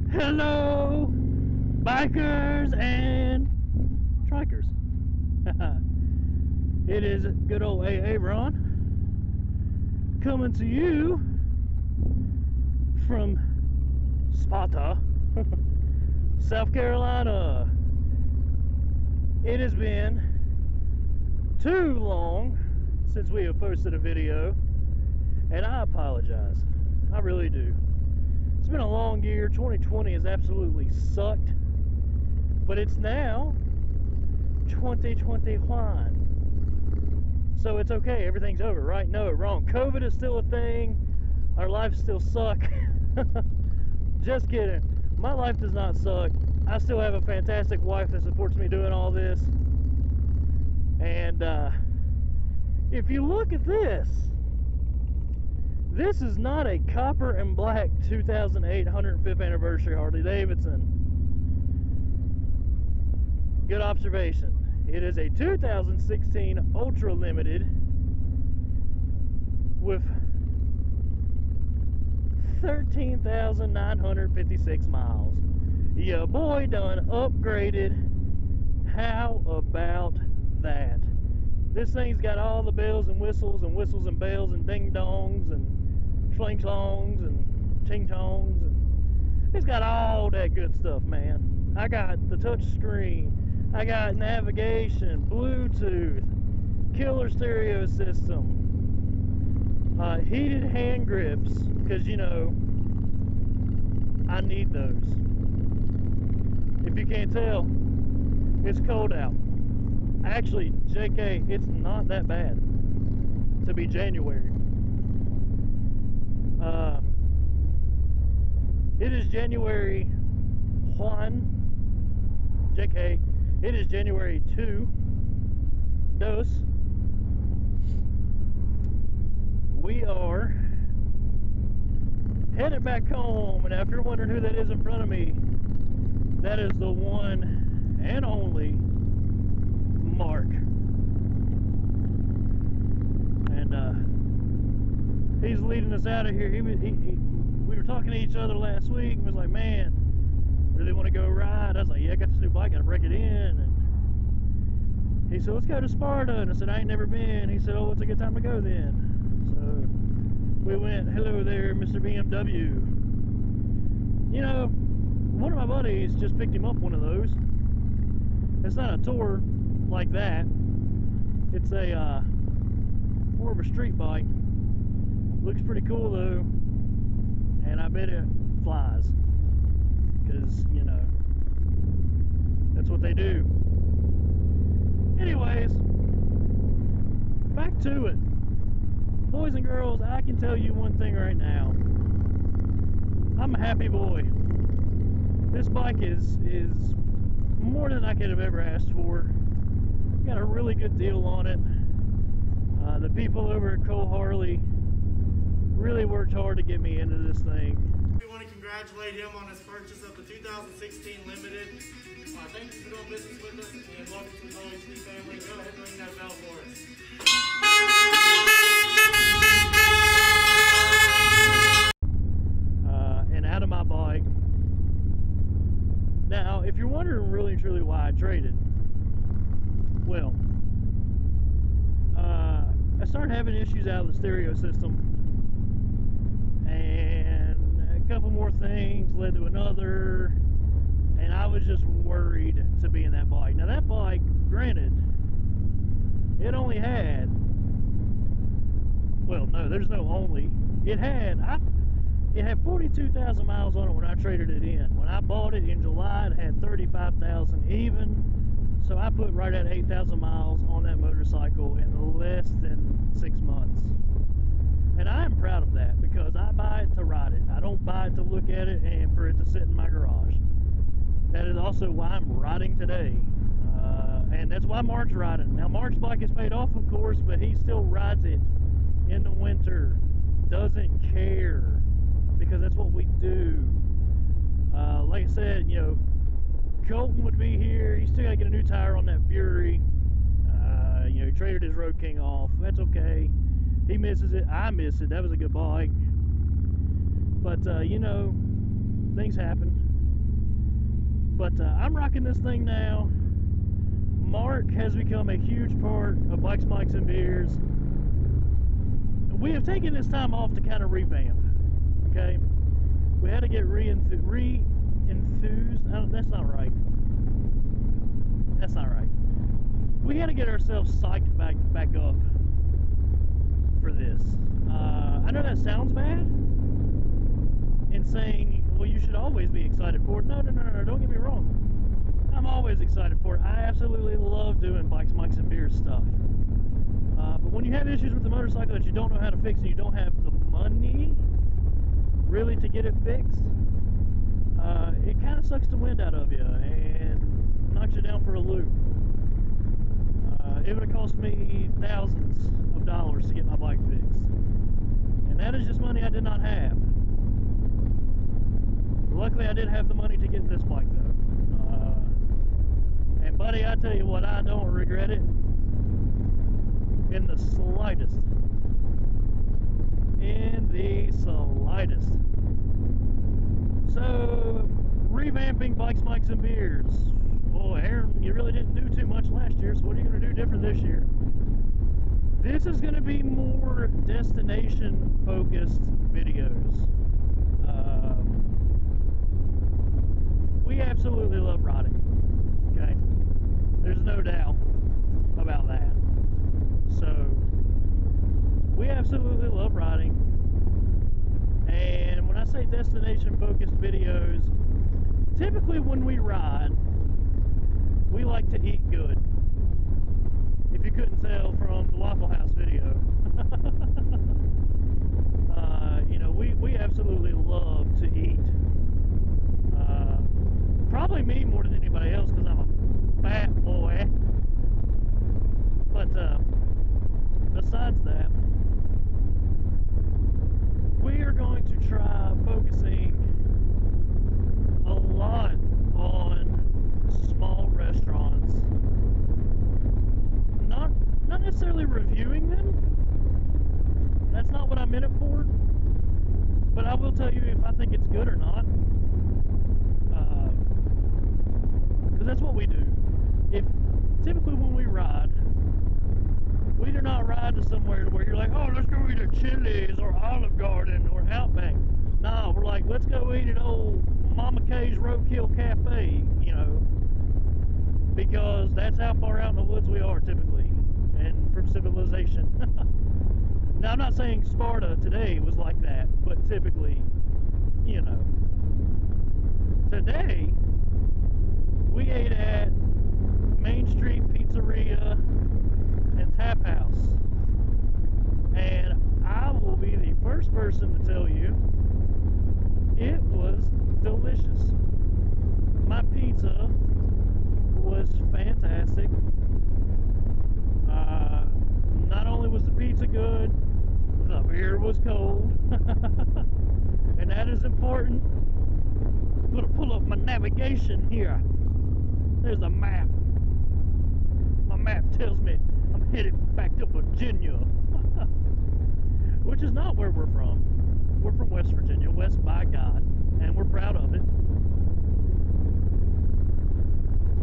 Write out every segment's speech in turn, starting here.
Hello, bikers and trikers. It is good old AA Ron coming to you from Sparta, South Carolina. It has been too long since we have posted a video, and I apologize. I really do. It's been a long year. 2020 has absolutely sucked, but it's now 2021, so it's okay. Everything's over, right? No, wrong. COVID is still a thing. Our lives still suck. Just kidding. My life does not suck. I still have a fantastic wife that supports me doing all this. And if you look at this, this is not a copper and black 2008 105th anniversary Harley Davidson. Good observation. It is a 2016 Ultra Limited with 13,956 miles. Yeah, boy done upgraded. How about that? This thing's got all the bells and whistles and bells and ding dongs and fling songs and ting tongs, and it's got all that good stuff, man. I got the touch screen, I got navigation, Bluetooth, killer stereo system, heated hand grips, because you know I need those. If you can't tell, it's cold out. Actually, JK, it's not that bad to be January. It is January 1, JK, it is January 2, dos. We are headed back home, and if you're wondering who that is in front of me, that is the one and only Mark. And he's leading us out of here. We were talking to each other last week and was like, man, really want to go ride? I was like, yeah, I got this new bike, gotta break it in. And he said, let's go to Sparta. And I said, I ain't never been. He said, oh, it's a good time to go then. So we went. Hello there, Mr. BMW. You know, one of my buddies just picked him up one of those. It's not a tour like that. It's a more of a street bike. Looks pretty cool though, and I bet it flies, because you know that's what they do. Anyways, back to it. Boys and girls, I can tell you one thing right now. I'm a happy boy. This bike is more than I could have ever asked for. Got a really good deal on it. The people over at Cole Harley really worked hard to get me into this thing. We want to congratulate him on his purchase of the 2016 Limited. Thank you for doing business with us, and welcome to the Holy Street family. Go ahead and ring that bell for us. And out of my bike. Now, if you're wondering really and truly why I traded, well, I started having issues out of the stereo system, and a couple more things led to another, and I was just worried to be in that bike. Now that bike, granted, it only had, well, no, there's no only, it had 42,000 miles on it when I traded it in. When I bought it in July, it had 35,000 even, So I put right at 8,000 miles on that motorcycle in less than 6 months. And I am proud of that because I buy it to ride it. I don't buy it to look at it and for it to sit in my garage. That is also why I'm riding today. And that's why Mark's riding. Now, Mark's bike is paid off, of course, but he still rides it in the winter. Doesn't care because that's what we do. Like I said, you know, Colton would be here. He's still got to get a new tire on that Fury. You know, he traded his Road King off. That's okay. He misses it. I miss it. That was a good bike. But, you know, things happen. But I'm rocking this thing now. Mark has become a huge part of Bikes, Mics, and Beers. We have taken this time off to kind of revamp. Okay? We had to get re-enthused. That's not right. That's not right. We had to get ourselves psyched back up for this. I know that sounds bad in saying, well, you should always be excited for it. No, don't get me wrong. I'm always excited for it. I absolutely love doing Bikes, Mics, and Beers stuff. But when you have issues with the motorcycle that you don't know how to fix and you don't have the money really to get it fixed, it kind of sucks the wind out of you and knocks you down for a loop. It would have cost me thousands of dollars to get my bike fixed. And that is just money I did not have. Luckily, I did have the money to get this bike, though. And, buddy, I tell you what, I don't regret it in the slightest. In the slightest. So, revamping Bikes, Mics, and Beers. Well, Aaron, you really didn't do too much last year, so what are you going to do different this year? This is going to be more destination-focused videos. We absolutely love riding, okay? There's no doubt about that. So, we absolutely love riding. And when I say destination-focused videos, typically when we ride, we like to eat good. If you couldn't tell from the Waffle House video. You know, we absolutely love to eat. Probably me more than anybody else because I'm a fat boy. But besides that, we are going to try focusing a lot on small restaurants. Not necessarily reviewing them. That's not what I meant it for. But I will tell you if I think it's good or not. Because that's what we do. If typically when we ride, we do not ride to somewhere where you're like, oh, let's go eat at Chili's or Olive Garden or Outback. No, we're like, let's go eat at old Mama K's Roadkill Cafe, you know, because that's how far out in the woods we are typically, and from civilization. Now, I'm not saying Sparta today was like that, but typically, you know. Today, we ate at Main Street Pizzeria and Tap House. And I will be the first person to tell you, it was delicious. My pizza was fantastic. Not only was the pizza good, the beer was cold. And that is important. I'm going to pull up my navigation here. There's a map. My map tells me I'm headed back to Virginia. Which is not where we're from. We're from West Virginia, West by God, and we're proud of it.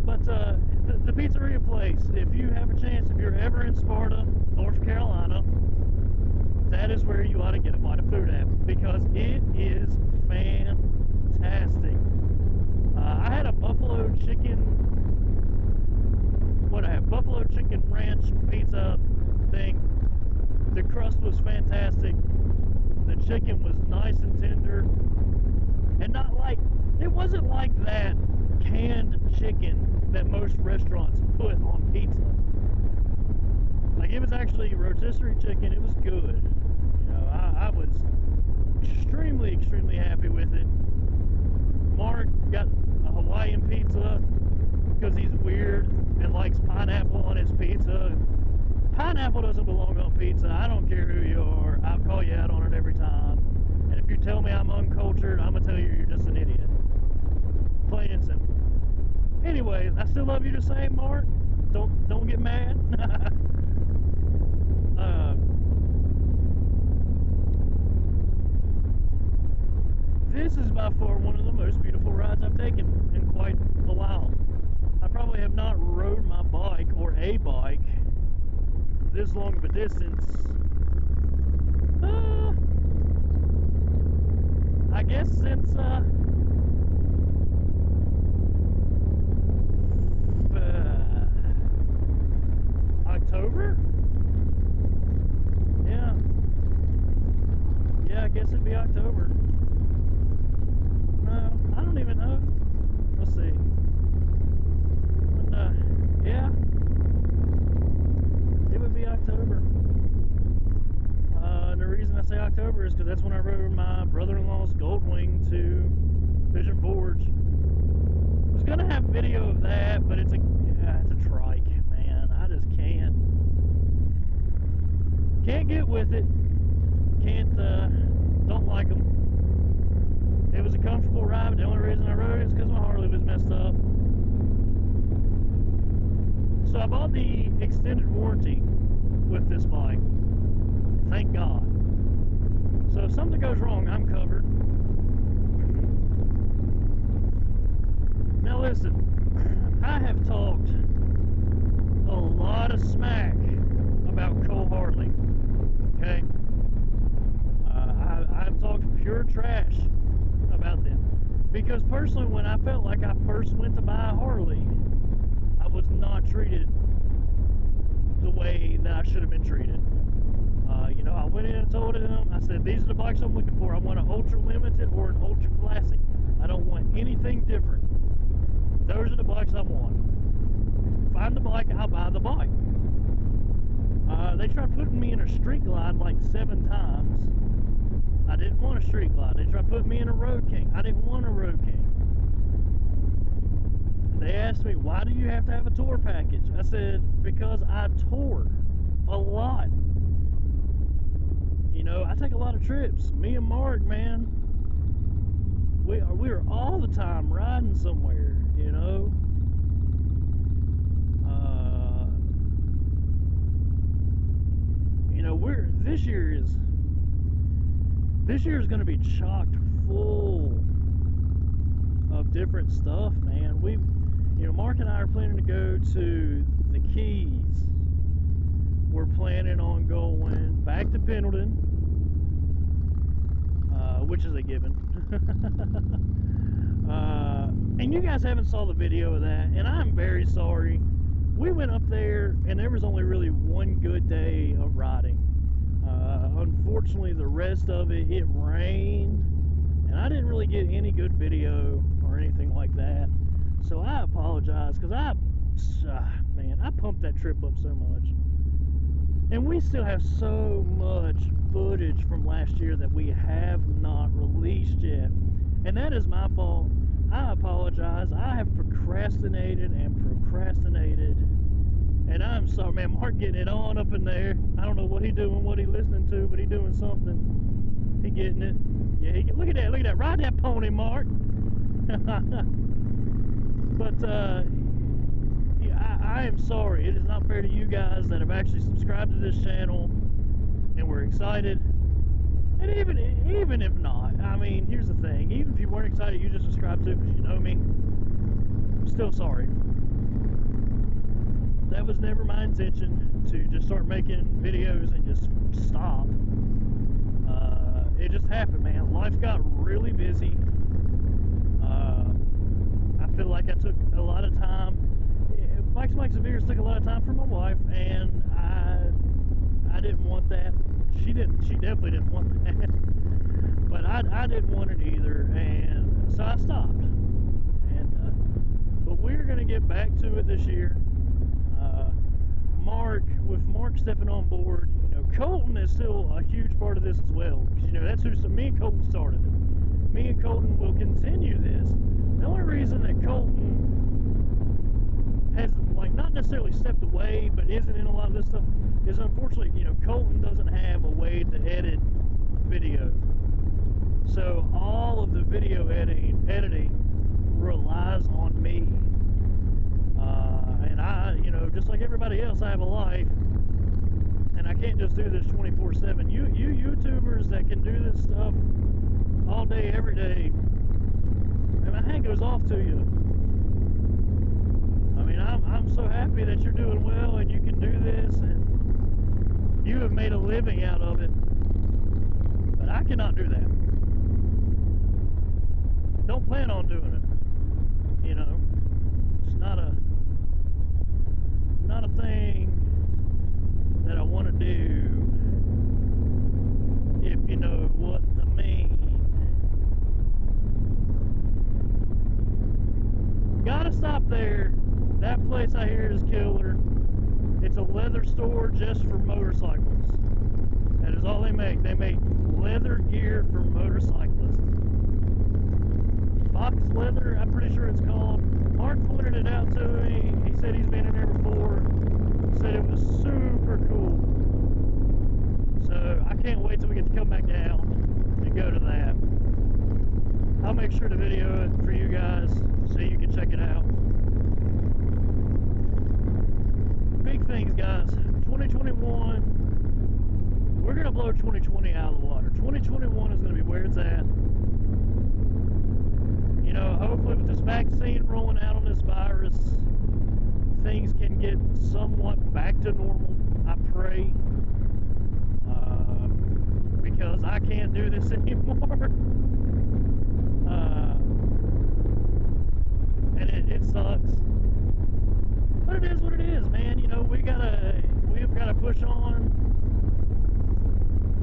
But the pizzeria place, if you have a chance, if you're ever in Sparta, North Carolina, that is where you ought to get a bite of food at, because it is fantastic. I had a buffalo chicken, buffalo chicken ranch pizza thing. The crust was fantastic. The chicken was nice and tender, and not like, it wasn't like that canned chicken that most restaurants put on pizza. Like, it was actually rotisserie chicken. It was good. You know, I was extremely happy with it. Mark got a Hawaiian pizza because he's weird and likes pineapple on his pizza. Pineapple doesn't belong on pizza. I don't care who you are. I'll call you out on it every time. And if you tell me I'm uncultured, I'm gonna tell you you're just an idiot. Plain and simple. Anyway, I still love you the same, Mark. Don't get mad. This is by far one of the most beautiful rides I've taken in quite a while. I probably have not rode my bike or a bike this long of a distance. I guess since October? Yeah, I guess it'd be October. No, I don't even know. Let's see. Yeah, it would be October. And the reason I say October is because that's when I rode my brother-in-law's Goldwing to Pigeon Forge. I was gonna have video of that, but it's a trike, man. I just can't get with it. Don't like them. It was a comfortable ride, but the only reason I rode it is because my Harley was messed up. So I bought the extended warranty with this bike. Thank God. So if something goes wrong, I'm covered. Now listen, I have talked a lot of smack about Cole Harley. Okay? I've talked pure trash about them. Because personally, when I felt like I first went to buy a Harley, I was not treated the way that I should have been treated. You know, I went in and told him, I said, these are the bikes I'm looking for. I want an ultra limited or an ultra classic. I don't want anything different. Those are the bikes I want. Find the bike, I'll buy the bike. They tried putting me in a street glide like 7 times. I didn't want a street glide. They tried putting me in a Road King. I didn't want a Road King. They asked me, why do you have to have a tour package? I said, because I tour a lot. You know, I take a lot of trips. Me and Mark, man, we are all the time riding somewhere, you know. You know, this year is going to be chocked full of different stuff, man. You know, Mark and I are planning to go to the Keys. We're planning on going back to Pendleton, which is a given. And you guys haven't saw the video of that, and I'm very sorry. We went up there, and there was only really one good day of riding. Unfortunately, the rest of it rained, and I didn't really get any good video or anything like that. So I apologize, because man, I pumped that trip up so much. And we still have so much footage from last year that we have not released yet. And that is my fault. I apologize. I have procrastinated. And I'm sorry, man. Mark getting it on up in there. I don't know what he doing, what he listening to, but he doing something. He getting it. Yeah, look at that. Ride that pony, Mark. But, yeah, I am sorry. It is not fair to you guys that have actually subscribed to this channel and we're excited. And even if not, I mean, here's the thing. Even if you weren't excited, you just subscribed to it because you know me. I'm still sorry. That was never my intention to just start making videos and just stop. It just happened, man. Life got really busy. I feel like I took a lot of time. Mike's and Veers took a lot of time from my wife, and I didn't want that. She definitely didn't want that. But I didn't want it either, and so I stopped. And But we're going to get back to it this year. With Mark stepping on board, Colton is still a huge part of this as well. Because, that's me and Colton started it. Me and Colton will continue this. The only reason that Colton has, not necessarily stepped away, but isn't in a lot of this stuff, is unfortunately, Colton doesn't have a way to edit video. So all of the video editing relies on me. And I, just like everybody else, I have a life, and I can't just do this 24/7. You YouTubers that can do this stuff all day, every day, and my hat goes off to you. I mean, I'm so happy that you're doing well and you can do this, and you have made a living out of it. But I cannot do that. Don't plan on doing it. It's not a thing that I want to do, if you know what I mean. Gotta stop there. That place I hear is killer. It's a leather store just for motorcycles. That is all they make. They make leather gear for motorcyclists. Fox Leather, I'm pretty sure it's called. Mark pointed it out to me. He said he's been in there before. He said it was super cool. So I can't wait till we get to come back down and go to that. I'll make sure to video it for you guys so you can check it out. Big things, guys. 2021, we're going to blow 2020 out of the water. 2021 is going to be where it's at. Hopefully with this vaccine rolling out on this virus, things can get somewhat back to normal. I pray. Because I can't do this anymore. And it sucks. But it is what it is, man. We've gotta push on.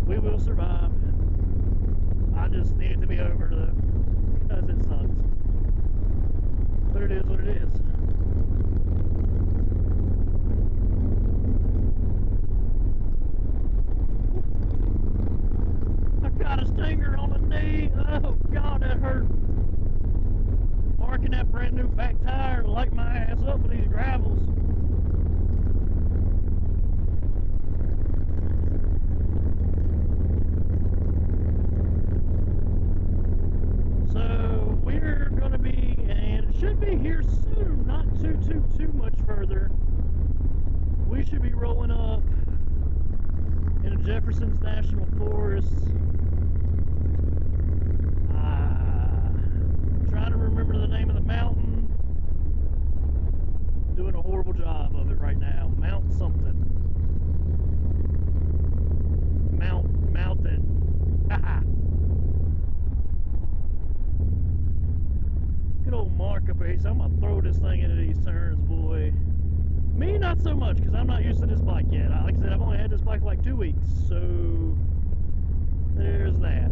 We will survive. I just need it to be over though, because it sucks. But it is what it is. I got a stinger on the knee. Oh God, that hurt. Marking that brand new back tire to light my ass up with these gravels. So we're gonna be, and it should be here soon, not too much further. We should be rolling up in Jefferson's National Forest. Trying to remember the name of the mountain. Doing a horrible job of it right now. Mount something. Mountain. Haha. Good old Mark up here. So I'm gonna throw this thing into these turns, boy. Me, not so much, because I'm not used to this bike yet. Like I said, I've only had this bike like 2 weeks, so there's that.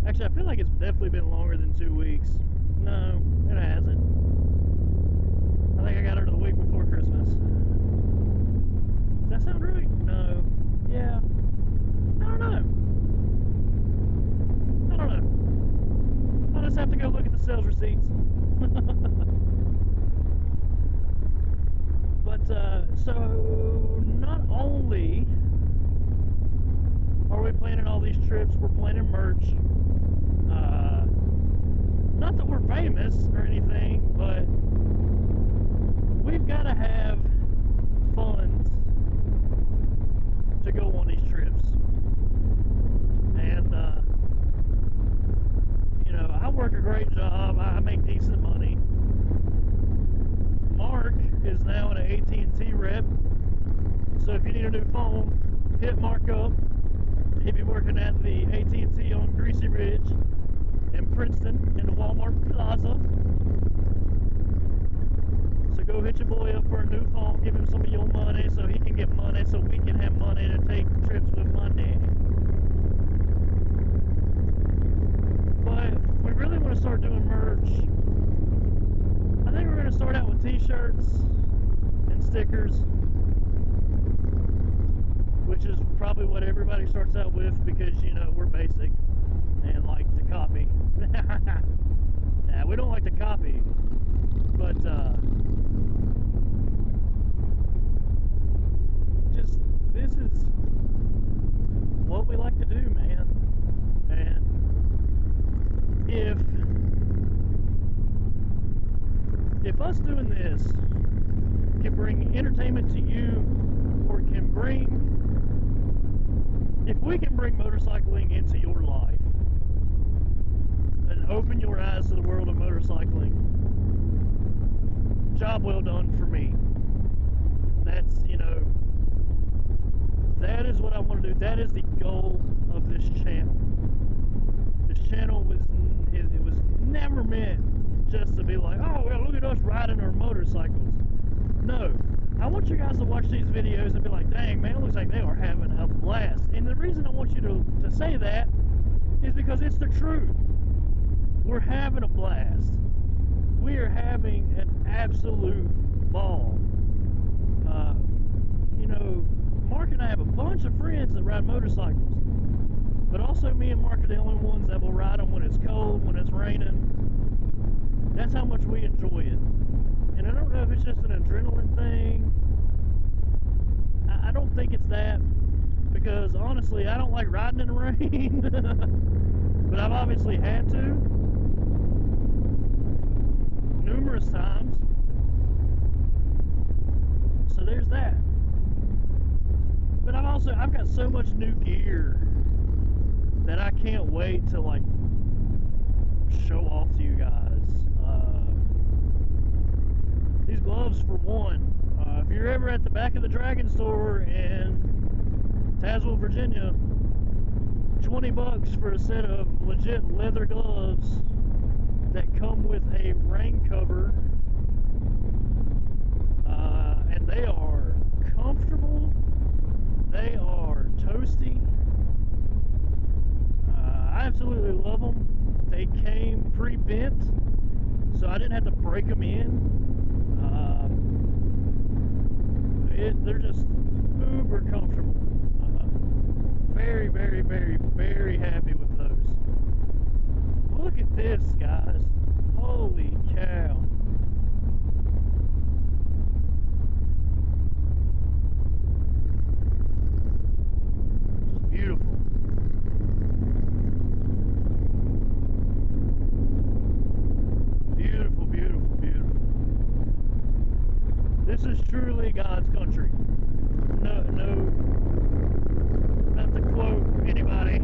Actually, I feel like it's definitely been longer than 2 weeks. No, it hasn't. I think I got her the week before Christmas. Does that sound right? No. Yeah. I don't know. I'll just have to go look at the sales receipts. But, so, not only are we planning all these trips, we're planning merch. Not that we're famous or anything, but we've got to have funds to go on these trips. And, I work a great job. I make decent money. Mark is now an AT&T rep. So if you need a new phone, hit Mark up. He'll be working at the AT&T on Greasy Ridge in Princeton in the Walmart Plaza. So go hit your boy up for a new phone, give him some of your money so he can get money so we can have money to take trips with money. But we really want to start doing merch. I think we're going to start out with t-shirts and stickers, which is probably what everybody starts out with because, you know, we're basic and like to copy. Nah, we don't like to copy, but just this is what we like to do, man. And if us doing this can bring entertainment to you, or can bring, if we can bring motorcycling into your life and open your eyes to the world of motorcycling, job well done for me. That's, you know, that is what I want to do. That is the goal of this channel. This channel was never meant just to be like, oh, well, look at us riding our motorcycles. No, I want you guys to watch these videos and be like, dang, man, it looks like they are having a blast. And the reason I want you to say that is because it's the truth. We're having a blast. We are having an absolute ball. You know, Mark and I have a bunch of friends that ride motorcycles, but also me and Mark are the only ones that will ride them when it's cold, when it's raining. That's how much we enjoy it. And I don't know if it's just an adrenaline thing. I don't think it's that, because honestly, I don't like riding in the rain. But I've obviously had to numerous times. So there's that. But I've got so much new gear that I can't wait to like show off to you guys. These gloves, for one, if you're ever at the back of the Dragon store in Tazewell, Virginia, $20 for a set of legit leather gloves that come with a rain cover, and they are comfortable, they are toasty. I absolutely love them. They came pre-bent, so I didn't have to break them in. They're just uber comfortable. Very, very, very, very happy with those. Look at this, guys. Holy cow. Just beautiful. Beautiful, beautiful, beautiful. This is truly God's country. No, not to quote anybody.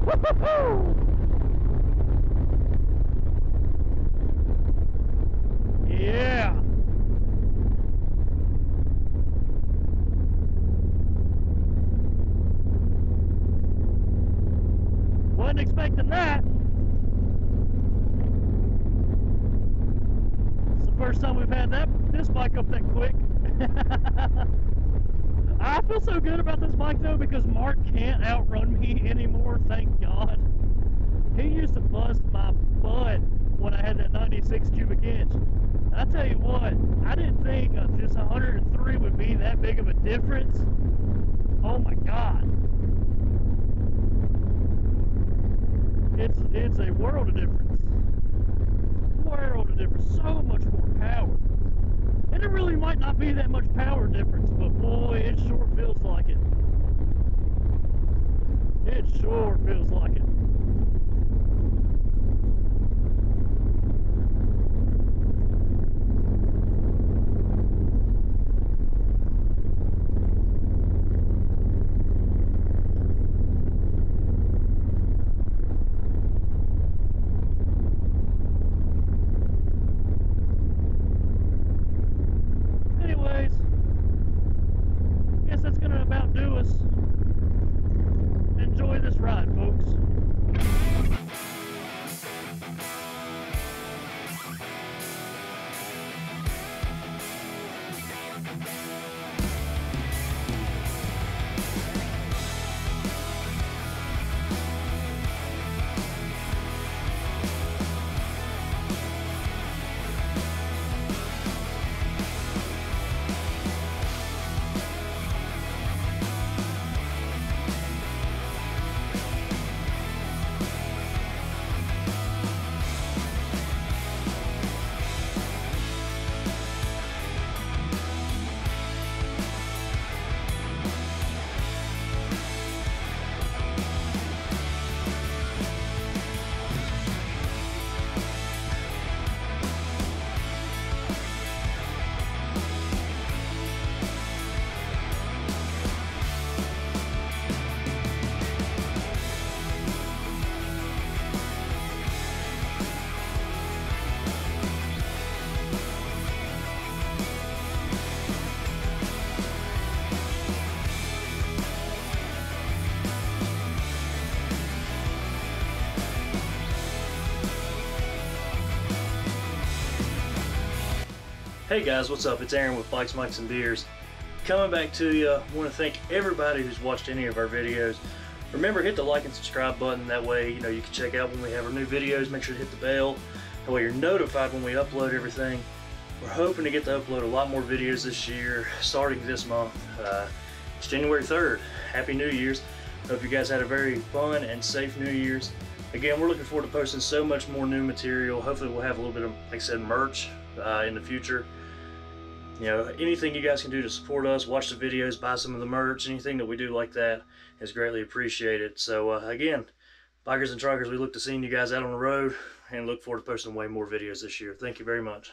Woo-hoo-hoo! Yeah. Wasn't expecting that. It's the first time we've had this bike up that quick. I feel so good about this bike though, because Mark can't outrun me anymore, thank God. He used to bust my butt when I had that 96 cubic inch. And I tell you what, I didn't think this 103 would be that big of a difference. Oh my God. It's a world of difference. World of difference. So much more power. And it really might not be that much power difference, but boy, it sure feels like it. It sure feels like it. Guess that's gonna about do us. Enjoy this ride, folks. Hey guys, what's up? It's Aaron with Bikes, Mics, and Beers. Coming back to you. I want to thank everybody who's watched any of our videos. Remember, hit the like and subscribe button. That way, you can check out when we have our new videos. Make sure to hit the bell. That way you're notified when we upload everything. We're hoping to get to upload a lot more videos this year, starting this month. It's January 3rd. Happy New Year's. Hope you guys had a very fun and safe New Year's. Again, we're looking forward to posting so much more new material. Hopefully we'll have a little bit of, like I said, merch in the future. Anything you guys can do to support us, watch the videos, buy some of the merch, anything that we do like that is greatly appreciated. So again, bikers and truckers, we look to seeing you guys out on the road and look forward to posting way more videos this year. Thank you very much.